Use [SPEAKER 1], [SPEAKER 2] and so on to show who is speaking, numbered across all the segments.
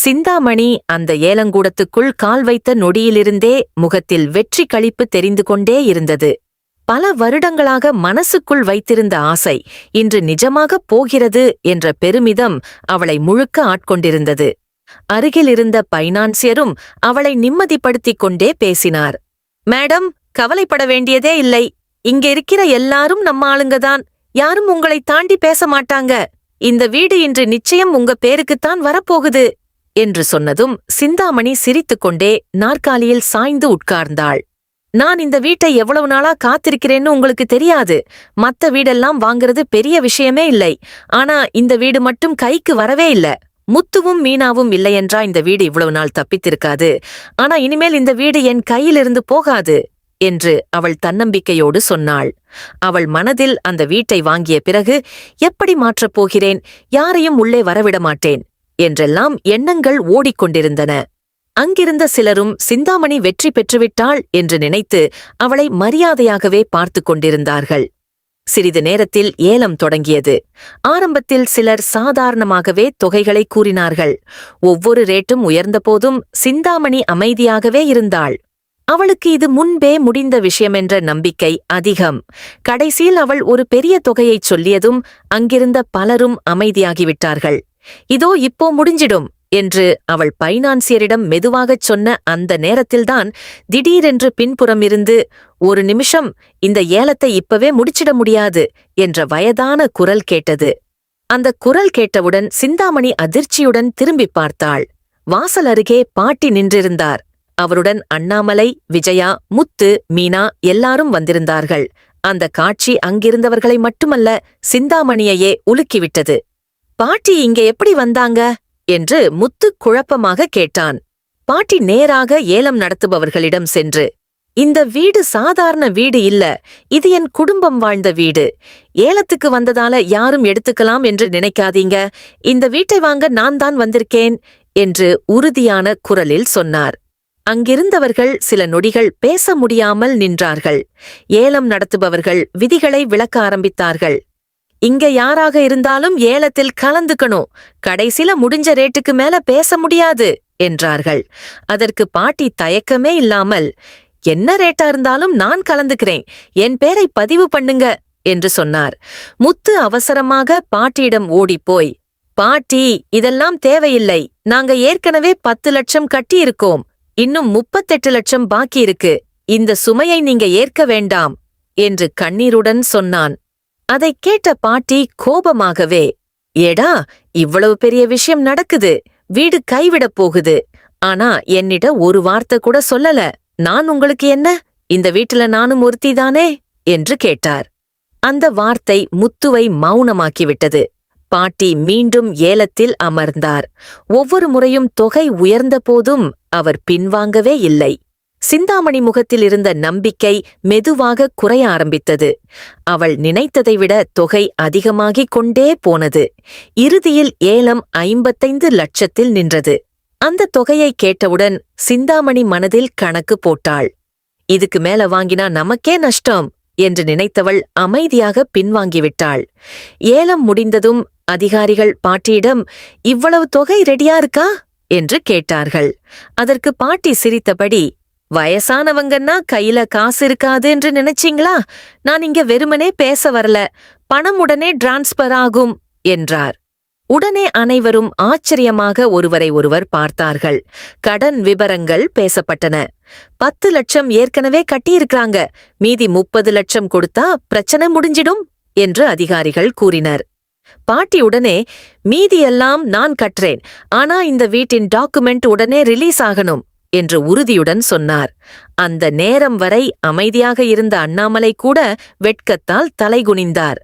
[SPEAKER 1] சிந்தாமணி அந்த ஏலங்கூடத்துக்குள் கால் வைத்த நொடியிலிருந்தே முகத்தில் வெற்றி களிப்பு தெரிந்து கொண்டே இருந்தது. பல வருடங்களாக மனசுக்குள் வைத்திருந்த ஆசை இன்று நிஜமாகப் போகிறது என்ற பெருமிதம் அவளை முழுக்க ஆட்கொண்டிருந்தது. அருகிலிருந்த பைனான்சியரும் அவளை நிம்மதிப்படுத்திக் கொண்டே பேசினார். மேடம், கவலைப்பட வேண்டியதே இல்லை. இங்க இருக்கிற எல்லாரும் நம்ம ஆளுங்கதான். யாரும் உங்களை தாண்டி பேச மாட்டாங்க. இந்த வீடு இன்று நிச்சயம் உங்க பேருக்குத்தான் வரப்போகுது என்று சொன்னதும் சிந்தாமணி சிரித்துக்கொண்டே நாற்காலியில் சாய்ந்து உட்கார்ந்தாள். நான் இந்த வீட்டை எவ்வளவு நாளா காத்திருக்கிறேன்னு உங்களுக்கு தெரியாது. மத்த வீடெல்லாம் வாங்குறது பெரிய விஷயமே இல்லை. ஆனா இந்த வீடு மட்டும் கைக்கு வரவே இல்ல. முத்துவும் மீனாவும் இல்லையென்றா இந்த வீடு இவ்வளவு நாள் தப்பித்திருக்காது. ஆனா இனிமேல் இந்த வீடு என் கையிலிருந்து போகாது என்று அவள் தன்னம்பிக்கையோடு சொன்னாள். அவள் மனதில் அந்த வீட்டை வாங்கிய பிறகு எப்படி மாற்றப் போகிறேன், யாரையும் உள்ளே வரவிட மாட்டேன் என்றெல்லாம் எண்ணங்கள் ஓடிக்கொண்டிருந்தன. அங்கிருந்த சிலரும் சிந்தாமணி வெற்றி பெற்றுவிட்டாள் என்று நினைத்து அவளை மரியாதையாகவே பார்த்து கொண்டிருந்தார்கள். சிறிது நேரத்தில் ஏலம் தொடங்கியது. ஆரம்பத்தில் சிலர் சாதாரணமாகவே தொகைகளை கூறினார்கள். ஒவ்வொரு ரேட்டும் உயர்ந்தபோதும் சிந்தாமணி அமைதியாகவே இருந்தாள். அவளுக்கு இது முன்பே முடிந்த விஷயமென்ற நம்பிக்கை அதிகம். கடைசியில் அவள் ஒரு பெரிய தொகையைச் சொல்லியதும் அங்கிருந்த பலரும் அமைதியாகிவிட்டார்கள். இதோ இப்போ முடிஞ்சிடும் என்று அவள் பைனான்சியரிடம் மெதுவாகச் சொன்ன அந்த நேரத்தில்தான் திடீரென்று பின்புறம் இருந்து, ஒரு நிமிஷம், இந்த ஏலத்தை இப்பவே முடிச்சிட முடியாது என்ற வயதான குரல் கேட்டது. அந்த குரல் கேட்டவுடன் சிந்தாமணி அதிர்ச்சியுடன் திரும்பிப் பார்த்தாள். வாசல் அருகே பாட்டி நின்றிருந்தார். அவருடன் அண்ணாமலை, விஜயா, முத்து, மீனா எல்லாரும் வந்திருந்தார்கள். அந்த காட்சி அங்கிருந்தவர்களை மட்டுமல்ல, சிந்தாமணியையே உலுக்கிவிட்டது. பாட்டி இங்க எப்படி வந்தாங்க என்று முத்து குழப்பமாக கேட்டான். பாட்டி நேராக ஏலம் நடத்துபவர்களிடம் சென்று, இந்த வீடு சாதாரண வீடு இல்ல, இது என் குடும்பம் வாழ்ந்த வீடு. ஏலத்துக்கு வந்ததால யாரும் எடுத்துக்கலாம் என்று நினைக்காதீங்க. இந்த வீட்டை வாங்க நான் தான் வந்திருக்கேன் என்று உறுதியான குரலில் சொன்னார். அங்கிருந்தவர்கள் சில நொடிகள் பேச முடியாமல் நின்றார்கள். ஏலம் நடத்துபவர்கள் விதிகளை விளக்க ஆரம்பித்தார்கள். இங்க யாராக இருந்தாலும் ஏலத்தில் கலந்துக்கணும். கடைசில முடிஞ்ச ரேட்டுக்கு மேல பேச முடியாது என்றார்கள். அதற்கு பாட்டி தயக்கமே இல்லாமல், என்ன ரேட்டா இருந்தாலும் நான் கலந்துக்கிறேன், என் பேரை பதிவு பண்ணுங்க என்று சொன்னார். முத்து அவசரமாக பாட்டியிடம் ஓடிப்போய், பாட்டி, இதெல்லாம் தேவையில்லை. நாங்க ஏற்கனவே 10 லட்சம் கட்டியிருக்கோம். இன்னும் 38 லட்சம் பாக்கி இருக்கு. இந்த சுமையை நீங்க ஏற்க வேண்டாம் என்று கண்ணீருடன் சொன்னான். அதைக் கேட்ட பாட்டி கோபமாகவே, ஏடா, இவ்வளவு பெரிய விஷயம் நடக்குது, வீடு கைவிடப் போகுது. ஆனா என்னிட ஒரு வார்த்தை கூட சொல்லல. நான் உங்களுக்கு என்ன, இந்த வீட்டுல நானும் ஒருத்திதானே என்று கேட்டார். அந்த வார்த்தை முத்துவை மௌனமாக்கிவிட்டது. பாட்டி மீண்டும் ஏலத்தில் அமர்ந்தார். ஒவ்வொரு முறையும் தொகை உயர்ந்த போதும் அவர் பின்வாங்கவே இல்லை. சிந்தாமணி முகத்தில் இருந்த நம்பிக்கை மெதுவாக குறைய ஆரம்பித்தது. அவள் நினைத்ததை விட தொகை அதிகமாகிக் கொண்டே போனது. இறுதியில் ஏலம் 55 லட்சத்தில் நின்றது. அந்த தொகையை கேட்டவுடன் சிந்தாமணி மனதில் கணக்கு போட்டாள். இதுக்கு மேல வாங்கினா நமக்கே நஷ்டம் என்று நினைத்தவள் அமைதியாக பின்வாங்கிவிட்டாள். ஏலம் முடிந்ததும் அதிகாரிகள் பாட்டியிடம், இவ்வளவு தொகை ரெடியா இருக்கா என்று கேட்டார்கள். அதற்கு பாட்டி சிரித்தபடி, வயசானவங்கன்னா கையில காசு இருக்காது என்று நினைச்சீங்களா? நான் இங்க வெறுமனே பேச வரல, பணம் உடனே டிரான்ஸ்பர் ஆகும் என்றார். உடனே அனைவரும் ஆச்சரியமாக ஒருவரை ஒருவர் பார்த்தார்கள். கடன் விபரங்கள் பேசப்பட்டன. 10 லட்சம் ஏற்கனவே கட்டியிருக்காங்க, மீதி 30 லட்சம் கொடுத்தா பிரச்சனை முடிஞ்சிடும் என்று அதிகாரிகள் கூறினர். பாட்டி உடனே, மீதியெல்லாம் நான் கட்டுறேன், ஆனா இந்த வீட்டின் டாக்குமெண்ட் உடனே ரிலீஸ் ஆகணும் என்று உறுதியுடன் சொன்னார். அந்த நேரம் வரை அமைதியாக இருந்த அண்ணாமலை கூட வெட்கத்தால் தலைகுனிந்தார்.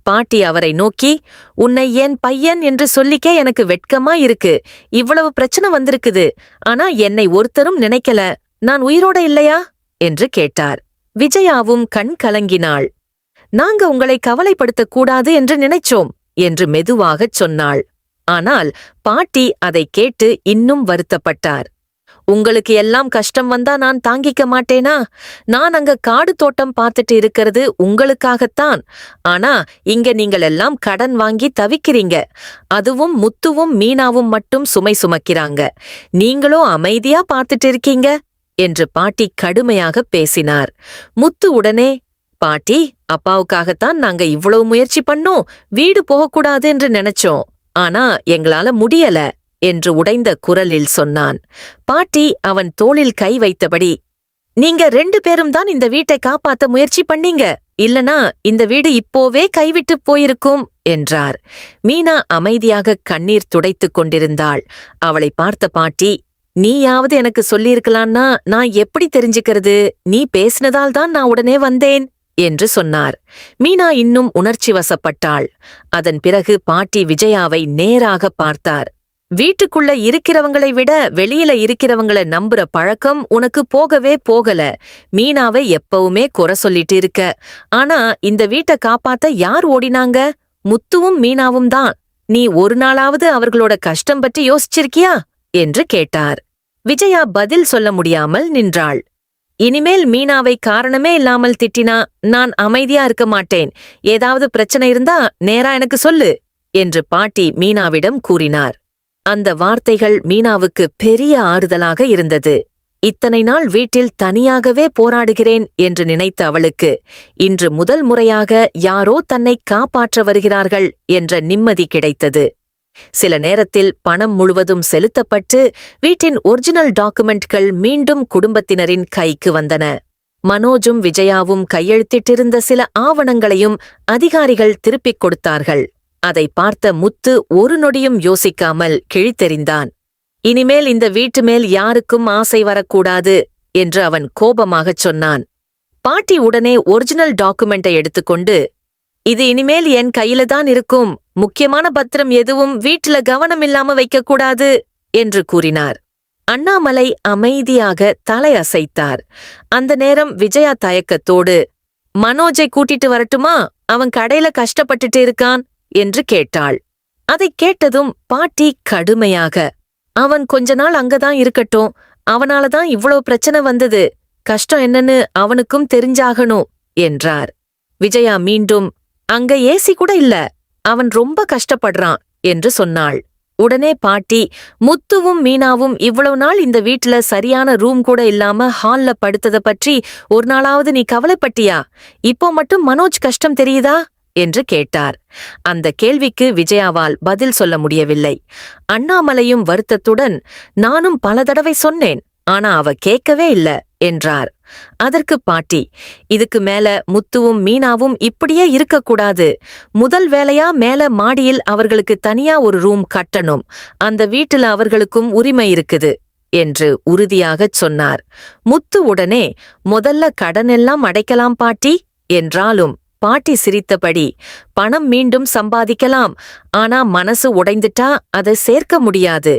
[SPEAKER 1] பாட்டி அவரை நோக்கி, உன்னை என் பையன் என்று சொல்லிக்கே எனக்கு வெட்கமா இருக்கு. இவ்வளவு பிரச்சனை வந்திருக்குது, ஆனா என்னை ஒருத்தரும் நினைக்கல. நான் உயிரோட இல்லையா என்று கேட்டார். விஜயாவும் கண் கலங்கினாள். நாங்க உங்களை கவலைப்படுத்தக் கூடாது என்று நினைச்சோம் என்று மெதுவாகச் சொன்னாள். ஆனால் பாட்டி அதைக் கேட்டு இன்னும் வருத்தப்பட்டார். உங்களுக்கு எல்லாம் கஷ்டம் வந்தா நான் தாங்கிக்க மாட்டேனா? நான் அங்க காடு தோட்டம் பார்த்துட்டு இருக்கிறது உங்களுக்காகத்தான். ஆனா இங்க நீங்கள் எல்லாம் கடன் வாங்கி தவிக்கிறீங்க. அதுவும் முத்துவும் மீனாவும் மட்டும் சுமை சுமக்கிறாங்க. நீங்களோ அமைதியா பார்த்துட்டு இருக்கீங்க என்று பாட்டி கடுமையாக பேசினார். முத்து உடனே, பாட்டி, அப்பாவுக்காகத்தான் நாங்க இவ்வளவு முயற்சி பண்ணோம். வீடு போகக்கூடாது என்று நினைச்சோம். ஆனா எங்களால முடியல என்று உடைந்த குரலில் சொன்னான். பாட்டி அவன் தோளில் கை வைத்தபடி, நீங்க 2 பேரும் தான் இந்த வீட்டை காப்பாத்த முயற்சி பண்ணீங்க. இல்லனா இந்த வீடு இப்போவே கைவிட்டு போயிருக்கும் என்றார். மீனா அமைதியாக கண்ணீர் துடைத்துக் கொண்டிருந்தாள். அவளை பார்த்த பாட்டி, நீயாவது எனக்கு சொல்லியிருக்கலான்னா நான் எப்படி தெரிஞ்சுக்கிறது? நீ பேசினதால் தான் நான் உடனே வந்தேன் என்று சொன்னார். மீனா இன்னும் உணர்ச்சி வசப்பட்டாள். அதன் பிறகு பாட்டி விஜயாவை நேராக பார்த்தார். வீட்டுக்குள்ள இருக்கிறவங்களை விட வெளியில இருக்கிறவங்களை நம்புற பழக்கம் உனக்கு போகவே போகல. மீனாவை எப்பவுமே குறை சொல்லிட்டு இருக்க. ஆனா இந்த வீட்டை காப்பாத்த யார் ஓடினாங்க? முத்துவும் மீனாவும் தான். நீ ஒரு நாளாவது அவர்களோட கஷ்டம் பற்றி யோசிச்சிருக்கியா என்று கேட்டார். விஜயா பதில் சொல்ல முடியாமல் நின்றாள். இனிமேல் மீனாவை காரணமே இல்லாமல் திட்டினா நான் அமைதியா இருக்க மாட்டேன். ஏதாவது பிரச்சனை இருந்தா நேரா எனக்கு சொல்லு என்று பாட்டி மீனாவிடம் கூறினார். அந்த வார்த்தைகள் மீனாவுக்கு பெரிய ஆறுதலாக இருந்தது. இத்தனை நாள் வீட்டில் தனியாகவே போராடுகிறேன் என்று நினைத்த அவளுக்கு இன்று முதல் முறையாக யாரோ தன்னை காப்பாற்ற வருகிறார்கள் என்ற நிம்மதி கிடைத்தது. சில நேரத்தில் பணம் முழுவதும் செலுத்தப்பட்டு வீட்டின் ஒரிஜினல் டாக்குமெண்ட்கள் மீண்டும் குடும்பத்தினரின் கைக்கு வந்தன. மனோஜும் விஜயாவும் கையெழுத்திட்டிருந்த சில ஆவணங்களையும் அதிகாரிகள் திருப்பிக் கொடுத்தார்கள். அதை பார்த்த முத்து ஒரு நொடியும் யோசிக்காமல் கிழித்தெறிந்தான். இனிமேல் இந்த வீட்டு மேல் யாருக்கும் ஆசை வரக்கூடாது என்று அவன் கோபமாகச் சொன்னான். பாட்டி உடனே ஒரிஜினல் டாக்குமெண்டை எடுத்துக்கொண்டு, இது இனிமேல் என் கையில தான் இருக்கும். முக்கியமான பத்திரம் எதுவும் வீட்டுல கவனம் இல்லாம வைக்கக்கூடாது என்று கூறினார். அண்ணாமலை அமைதியாக தலை அசைத்தார். அந்த நேரம் விஜயா தயக்கத்தோடு, மனோஜை கூட்டிட்டு வரட்டுமா? அவன் கடையில கஷ்டப்பட்டுட்டு இருக்கான் என்று கேட்டாள். அதைக் கேட்டதும் பாட்டி கடுமையாக, அவன் கொஞ்ச நாள் அங்கதான் இருக்கட்டும். அவனாலதான் இவ்வளவு பிரச்சனை வந்தது. கஷ்டம் என்னன்னு அவனுக்கும் தெரிஞ்சாகணும் என்றார். விஜயா மீண்டும், அங்க ஏசி கூட இல்ல. அவன் ரொம்ப கஷ்டப்படுறான் என்று சொன்னாள். உடனே பாட்டி, முத்துவும் மீனாவும் இவ்வளவு நாள் இந்த வீட்டுல சரியான ரூம் கூட இல்லாம ஹால்ல படுத்தத பற்றி ஒரு நாளாவது நீ கவலைப்பட்டியா? இப்போ மட்டும் மனோஜ் கஷ்டம் தெரியுதா என்று கேட்டார். அந்த கேள்விக்கு விஜயாவால் பதில் சொல்ல முடியவில்லை. அண்ணாமலையும் வருத்தத்துடன், நானும் பல தடவை சொன்னேன், ஆனா அவ கேட்கவே இல்ல என்றார். அதற்கு பாட்டி, இதுக்கு மேல முத்துவும் மீனாவும் இப்படியே இருக்கக்கூடாது. முதல் வேலையா மேல மாடியில் அவர்களுக்கு தனியா ஒரு ரூம் கட்டணும். அந்த வீட்டுல அவர்களுக்கும் உரிமை இருக்குது என்று உறுதியாகச் சொன்னார். முத்து உடனே, முதல்ல கடனெல்லாம் அடைக்கலாம் பாட்டி என்றாலும் பாட்டி சிரித்தபடி, பணம் மீண்டும் சம்பாதிக்கலாம். ஆனா மனசு உடைந்துட்டா அதை சேர்க்க முடியாது.